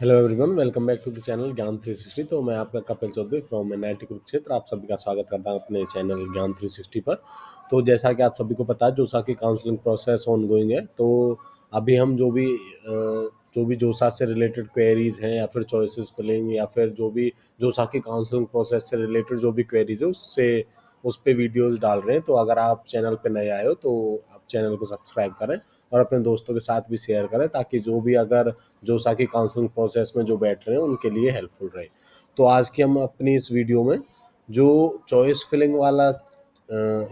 Hello everyone, welcome back to the channel Gyan 360। तो मैं आपका कपिल चौधरी फ्रॉम एनआईटी कुरुक्षेत्र आप सभी का स्वागत करता हूं अपने चैनल ज्ञान 360 पर। तो जैसा कि आप सभी को पता है, जोसा की काउंसलिंग प्रोसेस ऑनगोइंग है। तो अभी हम जो भी जोसा से रिलेटेड क्वेरीज हैं या फिर चॉइसेस फिलिंग या फिर जो भी जोसा की काउंसलिंग प्रोसेस से रिलेटेड जो भी क्वेरीज है उस पे वीडियोस डाल रहे हैं। तो अगर आप चैनल पे नए आए हो तो आप चैनल को सब्सक्राइब करें और अपने दोस्तों के साथ भी शेयर करें, ताकि जो भी अगर जोसा की काउंसलिंग प्रोसेस में जो बैठ रहे हैं उनके लिए हेल्पफुल रहे। तो आज की हम अपनी इस वीडियो में जो चॉइस फिलिंग वाला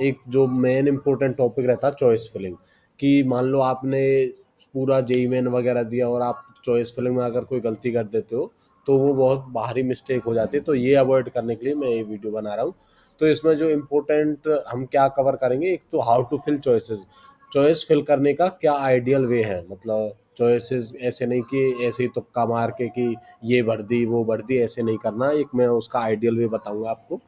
एक जो मेन इंपॉर्टेंट टॉपिक रहता है चॉइस फिलिंग, कि मान लो आपने पूरा जेई मेन वगैरह दिया और आप चॉइस फिलिंग में अगर कोई गलती कर देते हो तो वो बहुत भारी मिस्टेक हो जाती है। तो ये अवॉइड करने के लिए मैं ये वीडियो बना रहा हूँ। तो इसमें जो इम्पोर्टेंट हम क्या कवर करेंगे, एक तो how to fill choices, choice fill करने का क्या आइडियल वे है। मतलब चॉइसेस ऐसे नहीं कि ऐसे ही तुक्का मार के कि ये भर दी वो भर दी, ऐसे नहीं करना। एक मैं उसका आइडियल वे बताऊंगा आपको।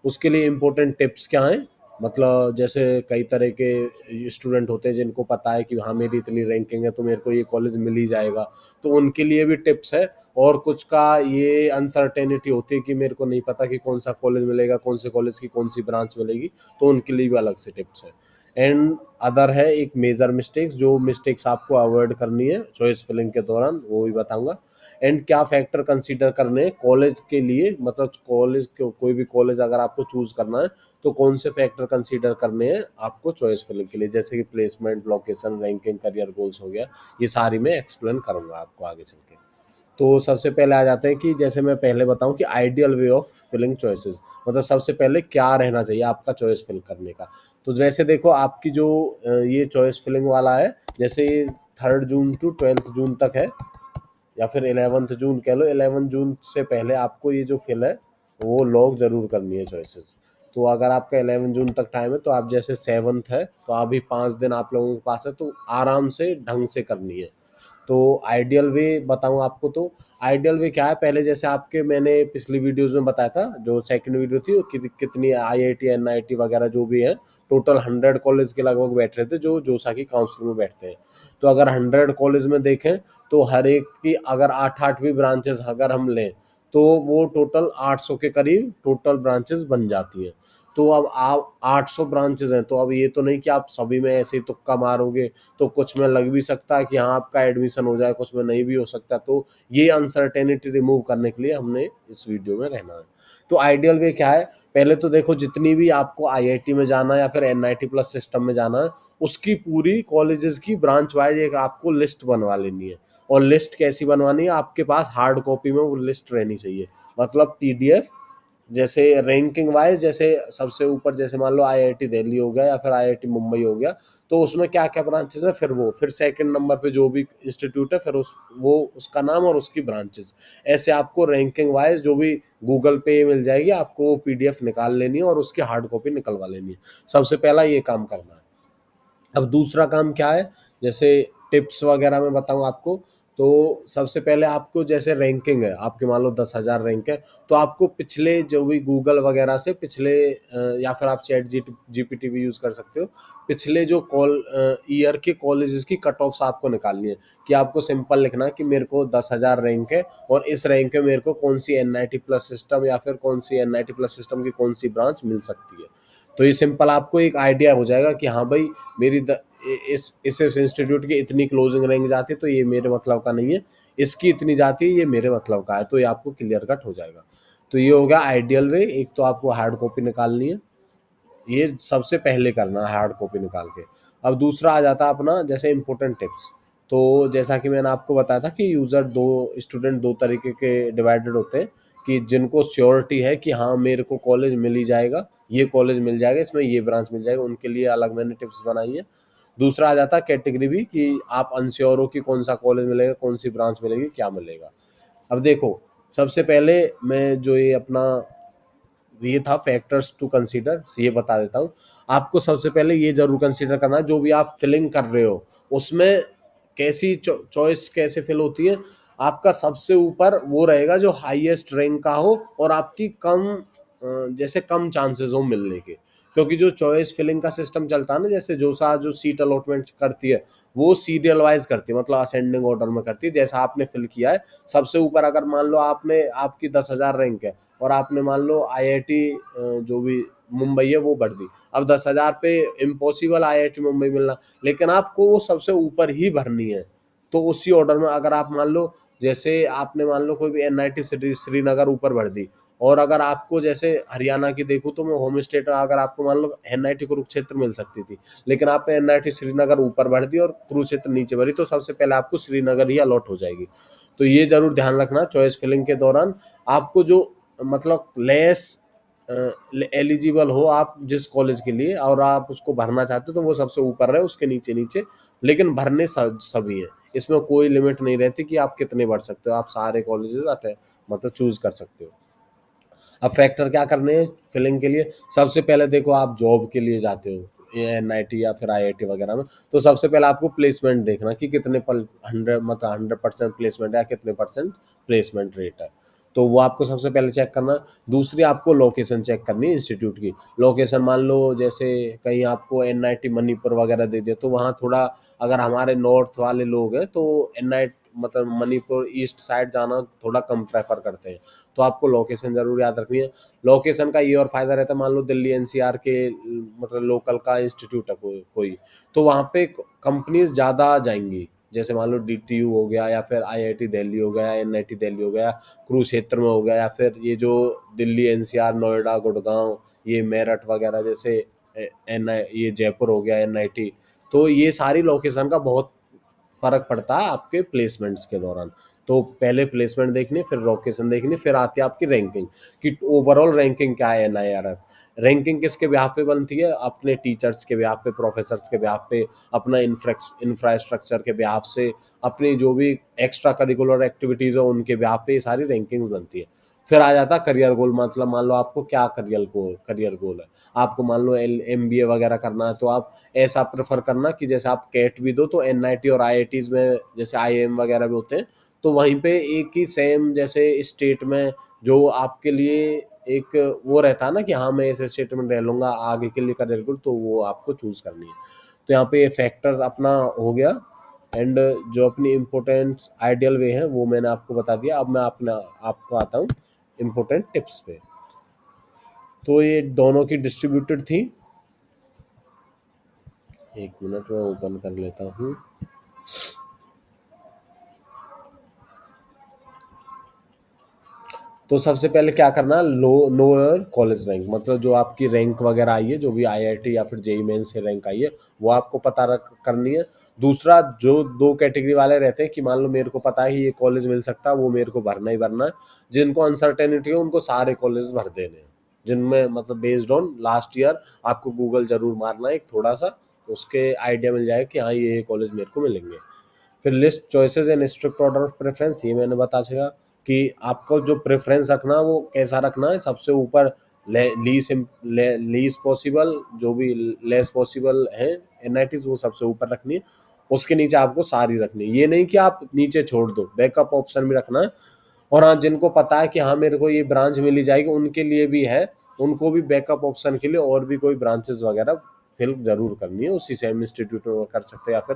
उसके लिए इम्पोर्टेंट टिप्स क्या हैं, मतलब जैसे कई तरह के स्टूडेंट होते हैं जिनको पता है कि हाँ मेरी इतनी रैंकिंग है तो मेरे को ये कॉलेज मिल ही जाएगा, तो उनके लिए भी टिप्स है। और कुछ का ये अनसर्टेनिटी होती है कि मेरे को नहीं पता कि कौन सा कॉलेज मिलेगा, कौन से कॉलेज की कौन सी ब्रांच मिलेगी, तो उनके लिए भी अलग से टिप्स है। एंड अदर है एक मेजर मिस्टेक्स, जो मिस्टेक्स आपको अवॉइड करनी है चॉइस फिलिंग के दौरान, वो भी बताऊंगा। एंड क्या फैक्टर कंसीडर करने हैं कॉलेज के लिए, मतलब कॉलेज कोई भी कॉलेज अगर आपको चूज करना है तो कौन से फैक्टर कंसीडर करने हैं आपको चॉइस फिलिंग के लिए, जैसे कि placement, location, ranking, career goals हो गया। ये सारी मैं एक्सप्लेन करूंगा आपको आगे चल के। तो सबसे पहले आ जाते हैं कि जैसे मैं पहले बताऊं कि ideal way of filling choices, मतलब सबसे पहले क्या रहना चाहिए आपका चॉइस फिल करने का। तो वैसे देखो आपकी जो ये चॉइस फिलिंग वाला है, जैसे 3 जून टू 12 जून तक है, या फिर 11 जून कह लो। 11 जून से पहले आपको ये जो फिल है वो लॉग जरूर करनी है चॉइसेस। तो अगर आपका 11 जून तक टाइम है तो आप जैसे 7th है तो अभी 5 दिन आप लोगों के पास है, तो आराम से ढंग से करनी है। तो आइडियल वे बताऊं आपको, तो आइडियल वे क्या है, पहले जैसे आपके मैंने पिछली वीडियोस में बताया था, जो सेकंड वीडियो थी वो कितनी आईआईटी एनआईटी वगैरह जो भी है, टोटल 100 कॉलेज के लगभग बैठ रहे थे जो जोसा की काउंसिल में बैठते हैं। तो अगर 100 कॉलेज में देखें तो हर एक की अगर 8 8 भी ब्रांचेस अगर हम लें तो वो टोटल 800 के करीब टोटल ब्रांचेस बन जाती हैं। तो अब आप 800 ब्रांचेस हैं, तो अब ये तो नहीं कि आप सभी में ऐसे ही तुक्का मारोगे, तो कुछ में लग भी सकता है कि हाँ आपका एडमिशन हो जाए, कुछ में नहीं भी हो सकता। तो ये अनसर्टेनिटी रिमूव करने के लिए हमने इस वीडियो में रहना है। तो आइडियल वे क्या है, पहले तो देखो जितनी भी आपको आईआईटी में जाना है या फिर एनआईटी प्लस सिस्टम में जाना है, उसकी पूरी कॉलेजेस की ब्रांच वाइज एक आपको लिस्ट बनवा लेनी है। और लिस्ट कैसी बनवानी है, आपके पास हार्ड कॉपी में वो लिस्ट रहनी चाहिए, मतलब पीडीएफ। जैसे रैंकिंग वाइज, जैसे सबसे ऊपर जैसे मान लो आईआईटी दिल्ली हो गया या फिर आईआईटी मुंबई हो गया, तो उसमें क्या क्या ब्रांचेस है, फिर सेकंड नंबर पे जो भी इंस्टीट्यूट है, फिर वो उसका नाम और उसकी ब्रांचेस। ऐसे आपको रैंकिंग वाइज जो भी गूगल पे मिल जाएगी, आपको वो पीडीएफ निकाल लेनी है और उसकी हार्ड कॉपी निकलवा लेनी है। सबसे पहला ये काम करना है। अब दूसरा काम क्या है, जैसे टिप्स वगैरह मैं बताऊं आपको। तो सबसे पहले आपको जैसे रैंकिंग है आपके, मान लो 10,000 रैंक है, तो आपको पिछले जो भी गूगल वगैरह से पिछले या फिर आप चैट जीपीटी भी यूज कर सकते हो, पिछले जो ईयर के कॉलेजेस की कट ऑफ्स आपको निकालनी है। कि आपको सिंपल लिखना है कि मेरे को 10,000 रैंक है और इस रैंक में मेरे को कौन सी एनआईटी प्लस सिस्टम या फिर कौन सी एनआईटी प्लस सिस्टम की कौन सी ब्रांच मिल सकती है। तो ये सिंपल आपको एक आइडिया हो जाएगा कि हाँ भाई मेरी इस इंस्टीट्यूट की इतनी क्लोजिंग रैंक जाती है तो ये मेरे मतलब का नहीं है, इसकी इतनी जाती है ये मेरे मतलब का है। तो ये आपको क्लियर कट हो जाएगा। तो ये हो गया आइडियल वे। एक तो आपको हार्ड कॉपी निकालनी है, ये सबसे पहले करना है हार्ड कॉपी निकाल के। अब दूसरा आ जाता है अपना जैसे इंपॉर्टेंट टिप्स। तो जैसा कि मैंने आपको बताया था कि यूजर दो स्टूडेंट दो तरीके के डिवाइडेड होते हैं, कि जिनको श्योरिटी है कि हाँ मेरे को कॉलेज मिल ही जाएगा, ये कॉलेज मिल जाएगा, इसमें ये ब्रांच मिल जाएगा, उनके लिए अलग मैंने टिप्स बनाई है। दूसरा आ जाता है कैटेगरी भी, कि आप अनश्योर हो कि कौन सा कॉलेज मिलेगा, कौन सी ब्रांच मिलेगी, क्या मिलेगा। अब देखो सबसे पहले मैं जो ये था फैक्टर्स टू कंसीडर, ये बता देता हूँ आपको। सबसे पहले ये जरूर कंसीडर करना है जो भी आप फिलिंग कर रहे हो उसमें कैसी चॉइस कैसे फिल होती है। आपका सबसे ऊपर वो रहेगा जो हाईएस्ट रैंक का हो और आपकी जैसे कम चांसेस हो मिलने के। क्योंकि जो चॉइस फिलिंग का सिस्टम चलता है ना, जैसे जोसा जो सीट अलॉटमेंट करती है वो सीरियल वाइज करती है, मतलब असेंडिंग ऑर्डर में करती है। जैसा आपने फिल किया है सबसे ऊपर, अगर मान लो आपने आपकी 10,000 रैंक है और आपने मान लो आईआईटी जो भी मुंबई है वो भर दी, अब 10,000 पे इम्पॉसिबल आईआईटी मुंबई मिलना, लेकिन आपको वो सबसे ऊपर ही भरनी है। तो उसी ऑर्डर में अगर आप मान लो, जैसे आपने मान लो कोई भी एनआईटी श्रीनगर ऊपर भर दी, और अगर आपको जैसे हरियाणा की देखूँ तो मैं होम स्टेट, अगर आपको मान लो एनआईटी कुरुक्षेत्र मिल सकती थी, लेकिन आपने एनआईटी श्रीनगर ऊपर भर दी और कुरुक्षेत्र नीचे भरी, तो सबसे पहले आपको श्रीनगर ही अलॉट हो जाएगी। तो ये जरूर ध्यान रखना चॉइस फिलिंग के दौरान, आपको जो मतलब लेस एलिजिबल हो आप जिस कॉलेज के लिए, और आप उसको भरना चाहते हो, तो वो सबसे ऊपर रहे, उसके नीचे नीचे, लेकिन भरने सभी हैं। इसमें कोई लिमिट नहीं रहती कि आप कितने भर सकते हो, आप सारे कॉलेजेस मतलब चूज कर सकते हो। अब फैक्टर क्या करने हैं फिलिंग के लिए, सबसे पहले देखो आप जॉब के लिए जाते हो एनआईटी या फिर आईआईटी वगैरह में, तो सबसे पहले आपको प्लेसमेंट देखना कि कितने पर 100% प्लेसमेंट है या कितने परसेंट प्लेसमेंट रेट है, तो वो आपको सबसे पहले चेक करना है। दूसरी आपको लोकेशन चेक करनी है इंस्टीट्यूट की। लोकेशन मान लो जैसे कहीं आपको एनआईटी मणिपुर वगैरह दे दिया, तो वहाँ थोड़ा, अगर हमारे नॉर्थ वाले लोग हैं तो एनआईटी मतलब मणिपुर ईस्ट साइड जाना थोड़ा कम प्रेफर करते हैं, तो आपको लोकेशन जरूर याद रखनी है। लोकेशन का ये और फायदा रहता है, मान लो दिल्ली एनसीआर के मतलब लोकल का इंस्टीट्यूट है कोई, तो वहाँ पे कंपनीज ज़्यादा जाएंगी, जैसे मान लो डीटीयू हो गया या फिर आईआईटी दिल्ली हो गया, एनआईटी दिल्ली हो गया, कुरुक्षेत्र में हो गया, या फिर ये जो दिल्ली एनसीआर नोएडा गुड़गांव ये मेरठ वगैरह जैसे एन ये जयपुर हो गया एनआईटी, तो ये सारी लोकेशन का बहुत फर्क पड़ता है आपके प्लेसमेंट्स के दौरान। तो पहले प्लेसमेंट देखनी, फिर लोकेशन देखनी, फिर आती है आपकी रैंकिंग कि ओवरऑल रैंकिंग क्या है एनआईआरएफ। रैंकिंग किसके ब्याह पे बनती है, अपने टीचर्स के ब्याह पे, प्रोफेसर्स के ब्याह पे, अपना इंफ्रास्ट्रक्चर के ब्याह से, अपनी जो भी एक्स्ट्रा करिकुलर एक्टिविटीज़ है उनके ब्याह पे ये सारी रैंकिंग बनती है। फिर आ जाता है करियर गोल, मतलब मान लो आपको क्या करियर गोल है, आपको मान लो एमबीए वगैरह करना है, तो आप ऐसा प्रेफर करना कि जैसे आप कैट भी दो तो एनआईटी और आईआईटीज में जैसे आईएम वगैरह भी होते हैं, तो वहीं पे एक ही सेम जैसे स्टेट में जो आपके लिए एक वो रहता है ना कि हाँ मैं इस स्टेट में रह लूंगा आगे के लिए करियर गोल, तो वो आपको चूज करनी है। तो यहाँ पे ये फैक्टर्स अपना हो गया, एंड जो अपनी इम्पोर्टेंट आइडियल वे है वो मैंने आपको बता दिया। अब मैं अपना आपको आता हूँ इम्पोर्टेंट टिप्स पे। तो ये दोनों की डिस्ट्रीब्यूटेड थी, एक मिनट में ओपन कर लेता हूँ। तो सबसे पहले क्या करना, लोअर कॉलेज रैंक, मतलब जो आपकी रैंक वगैरह आई है, जो भी आईआईटी या फिर जेई मेन से रैंक आई है, वो आपको पता करनी है। दूसरा, जो दो कैटेगरी वाले रहते हैं कि मान लो मेरे को पता है ये कॉलेज मिल सकता है, वो मेरे को भरना ही भरना है। जिनको अनसर्टेनिटी है उनको सारे कॉलेज भर देने हैं, जिनमें मतलब बेस्ड ऑन लास्ट ईयर आपको गूगल जरूर मारना है एक थोड़ा सा, उसके आइडिया मिल जाएगा कि हाँ ये कॉलेज मेरे को मिलेंगे। फिर list choices and strict order of preference, ये मैंने बता चुका कि आपको जो प्रेफरेंस रखना है वो कैसा रखना है, सबसे ऊपर लीस पॉसिबल, जो भी लेस पॉसिबल है एनआईटीज वो सबसे ऊपर रखनी है, उसके नीचे आपको सारी रखनी है। ये नहीं कि आप नीचे छोड़ दो, बैकअप ऑप्शन भी रखना है। और हाँ, जिनको पता है कि हाँ मेरे को ये ब्रांच मिली जाएगी उनके लिए भी है, उनको भी बैकअप ऑप्शन के लिए और भी कोई ब्रांचेस वगैरह फिल जरूर करनी है, उसी सेम इंस्टीट्यूट में कर सकते हो या फिर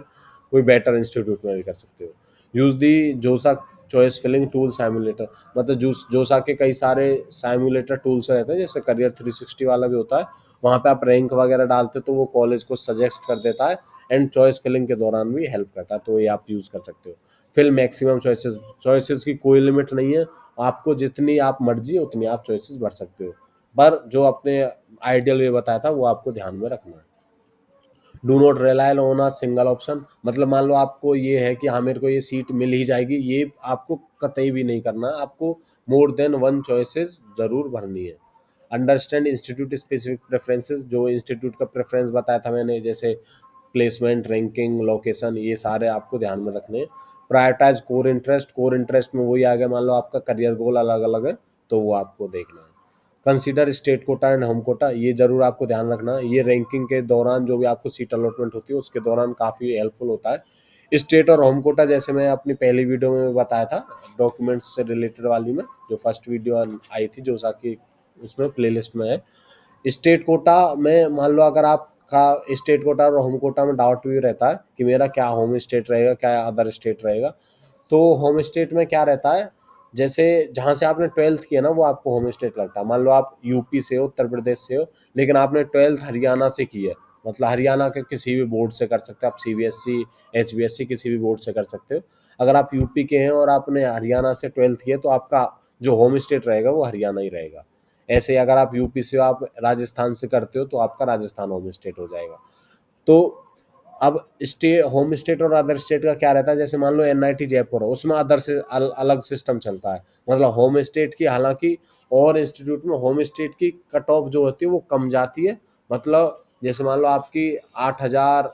कोई बेटर इंस्टीट्यूट में भी कर सकते हो। यूज दी जोसा चॉइस फिलिंग टूल साइमुलेटर, मतलब जोसा के कई सारे साइमुलेटर टूल्स रहते हैं, जैसे करियर 360 वाला भी होता है, वहाँ पे आप रैंक वगैरह डालते तो वो कॉलेज को सजेस्ट कर देता है, एंड चॉइस फिलिंग के दौरान भी हेल्प करता है, तो ये आप यूज़ कर सकते हो। फिल मैक्सिमम चॉइसेस, चॉइसेस की कोई लिमिट नहीं है, आपको जितनी आप मर्जी उतनी आप चॉइसेस भर सकते हो, पर जो अपने आइडियल वे बताया था वो आपको ध्यान में रखना है। Do not rely on a single option, मतलब मान लो आपको ये है कि हाँ मेरे को ये सीट मिल ही जाएगी, ये आपको कतई भी नहीं करना, आपको मोर देन वन चॉइसेस जरूर भरनी है। अंडरस्टैंड इंस्टीट्यूट स्पेसिफिक प्रेफरेंसेस, जो इंस्टीट्यूट का प्रेफरेंस बताया था मैंने, जैसे प्लेसमेंट, रैंकिंग, लोकेशन, ये सारे आपको ध्यान में रखने हैं। प्रायोरिटाइज कोर इंटरेस्ट में वही आ गया, मान लो आपका करियर गोल अलग अलग है तो वो आपको देखना है। Consider state quota and home quota, ये जरूर आपको ध्यान रखना है, ये रैंकिंग के दौरान जो भी आपको सीट अलॉटमेंट होती है उसके दौरान काफ़ी हेल्पफुल होता है। स्टेट और होम कोटा जैसे मैं अपनी पहली वीडियो में बताया था डॉक्यूमेंट्स से रिलेटेड वाली में, जो फर्स्ट वीडियो आई थी जो साकी उसमें प्लेलिस्ट में है, स्टेट कोटा में मान लो अगर आपका स्टेट कोटा और होम कोटा में डाउट भी रहता है कि मेरा क्या होम स्टेट रहेगा क्या अदर स्टेट रहेगा, तो होम स्टेट में क्या रहता है, जैसे जहाँ से आपने 12th किया ना वो आपको होम स्टेट लगता है। मान लो आप यूपी से हो, उत्तर प्रदेश से हो, लेकिन आपने 12th हरियाणा से की है, मतलब हरियाणा के किसी भी बोर्ड से कर सकते हो आप, सीबीएसई एचबीएससी किसी भी बोर्ड से कर सकते हो। अगर आप यूपी के हैं और आपने हरियाणा से 12th किया तो आपका जो होम स्टेट रहेगा वो हरियाणा ही रहेगा। ऐसे ही अगर आप यूपी से हो, आप राजस्थान से करते हो तो आपका राजस्थान होम स्टेट हो जाएगा। तो अब होम स्टेट और अदर स्टेट का क्या रहता है, जैसे मान लो एनआईटी जयपुर है, उसमें अदर से अलग सिस्टम चलता है। मतलब होम स्टेट की, हालांकि और इंस्टीट्यूट में होम स्टेट की कट ऑफ जो होती है वो कम जाती है। मतलब जैसे मान लो आपकी 8,000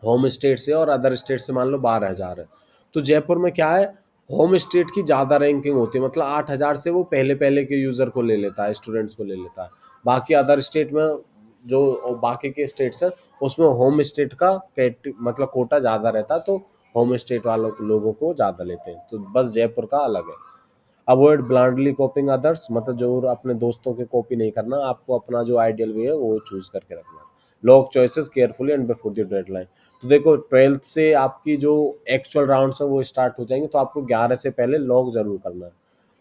होम स्टेट से और अदर स्टेट से मान लो 12,000 है, तो जयपुर में क्या है, होम स्टेट की ज़्यादा रैंकिंग होती है। मतलब 8,000 से वो पहले पहले के यूज़र को ले लेता है, स्टूडेंट्स को ले लेता है। बाकी अदर स्टेट में जो बाकी के स्टेट्स हैं उसमें होम स्टेट का मतलब कोटा ज़्यादा रहता है, तो होम स्टेट वालों को लोगों को ज़्यादा लेते हैं। तो बस जयपुर का अलग है। अवॉइड ब्लाइंडली कॉपिंग अदर्स, मतलब जो अपने दोस्तों की कॉपी नहीं करना, आपको अपना जो आइडियल वे है वो चूज करके रखना। Lock choices carefully and before the deadline. तो देखो 12th से आपकी जो एक्चुअल राउंड्स है वो स्टार्ट हो जाएंगे, तो आपको 11 से पहले लॉक जरूर करना है।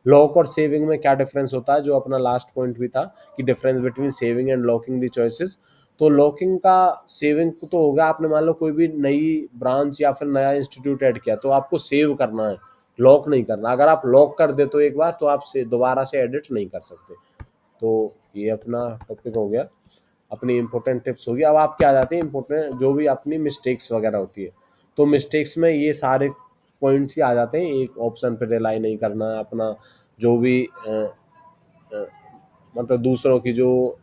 लॉक और सेविंग में क्या डिफरेंस होता है, जो अपना लास्ट पॉइंट भी था कि difference between saving and locking the choices. तो लॉकिंग का, सेविंग तो हो गया, आपने मान लो कोई भी नई ब्रांच या फिर नया इंस्टीट्यूट ऐड किया तो आपको सेव करना है, लॉक नहीं करना। अगर आप लॉक कर दे तो एक बार, तो आप से दोबारा से एडिट नहीं कर सकते। तो ये अपना टॉपिक हो गया, अपनी इंपॉर्टेंट टिप्स होगी। अब आप क्या आ जाते हैं इंपॉर्टेंट जो भी अपनी मिस्टेक्स वगैरह होती है, तो मिस्टेक्स में ये सारे पॉइंट्स ही आ जाते हैं। एक ऑप्शन पे रिलाई नहीं करना, अपना जो भी अ, मतलब दूसरों की जो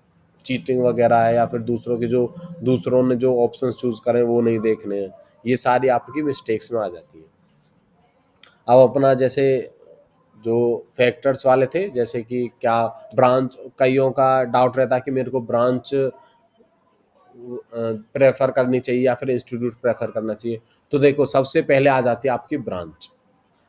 चीटिंग वगैरह है या फिर दूसरों की जो दूसरों ने जो ऑप्शंस चूज करें वो नहीं देखने हैं, ये सारी आपकी मिस्टेक्स में आ जाती है। अब अपना जैसे जो फैक्टर्स वाले थे, जैसे कि क्या ब्रांच, कईयों का डाउट रहता है कि मेरे को ब्रांच प्रेफर करनी चाहिए या फिर इंस्टीट्यूट प्रेफर करना चाहिए। तो देखो सबसे पहले आ जाती है आपकी ब्रांच।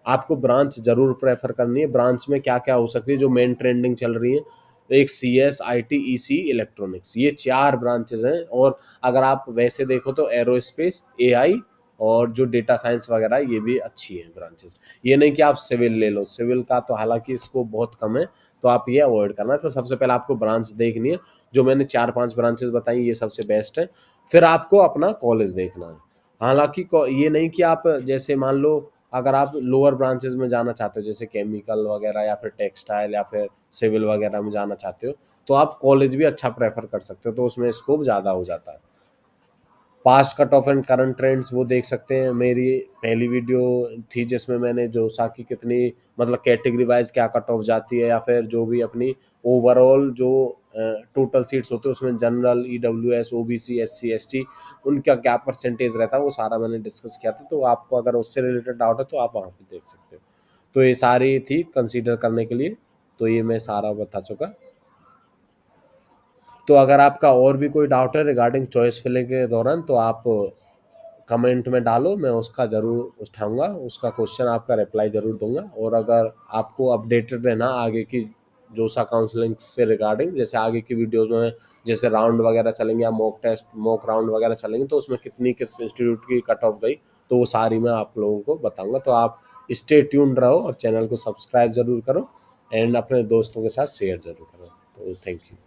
आपको ब्रांच जरूर प्रेफर करनी है। ब्रांच में क्या क्या हो सकती है जो मेन ट्रेंडिंग चल रही है, एक C S I T E C electronics, ये 4 ब्रांचेज हैं। और अगर आप वैसे देखो तो एरोस्पेस, एआई और जो डेटा साइंस वगैरह ये भी अच्छी हैं ब्रांचेस। ये नहीं कि आप सिविल ले लो, सिविल का तो हालांकि इसको बहुत कम है, तो आप ये अवॉइड करना है। तो सबसे पहले आपको ब्रांच देखनी है, जो मैंने 4-5 ब्रांचेस बताई ये सबसे बेस्ट है। फिर आपको अपना कॉलेज देखना है। हालांकि ये नहीं कि आप जैसे मान लो अगर आप लोअर ब्रांचेस में जाना चाहते हो, जैसे केमिकल वगैरह या फिर टेक्सटाइल या फिर सिविल वगैरह में जाना चाहते हो, तो आप कॉलेज भी अच्छा प्रेफर कर सकते हो, तो उसमें स्कोप ज़्यादा हो जाता है। Past cut off and current trends वो देख सकते हैं, मेरी पहली वीडियो थी जिसमें मैंने जो सा की कितनी, मतलब कैटेगरी वाइज क्या कट ऑफ जाती है, या फिर जो भी अपनी ओवरऑल जो टोटल सीट्स होते हैं उसमें general, EWS, OBC, SC, ST, उनका क्या परसेंटेज रहता है वो सारा मैंने डिस्कस किया था। तो आपको अगर उससे रिलेटेड डाउट है तो आप वहाँ पे देख सकते हो। तो ये सारी थी कंसीडर करने के लिए, तो ये मैं सारा बता चुका। तो अगर आपका और भी कोई डाउट है रिगार्डिंग चॉइस फिलिंग के दौरान, तो आप कमेंट में डालो, मैं उसका ज़रूर उठाऊंगा, उसका क्वेश्चन आपका रिप्लाई ज़रूर दूंगा। और अगर आपको अपडेटेड रहना आगे की जो सा काउंसलिंग से रिगार्डिंग, जैसे आगे की वीडियोस में जैसे राउंड वगैरह चलेंगे या मॉक टेस्ट, मॉक राउंड वगैरह चलेंगे, तो उसमें कितनी किस इंस्टीट्यूट की कट ऑफ गई, तो वो सारी मैं आप लोगों को बताऊंगा। तो आप स्टे ट्यून्ड रहो और चैनल को सब्सक्राइब ज़रूर करो एंड अपने दोस्तों के साथ शेयर ज़रूर करो। तो थैंक यू।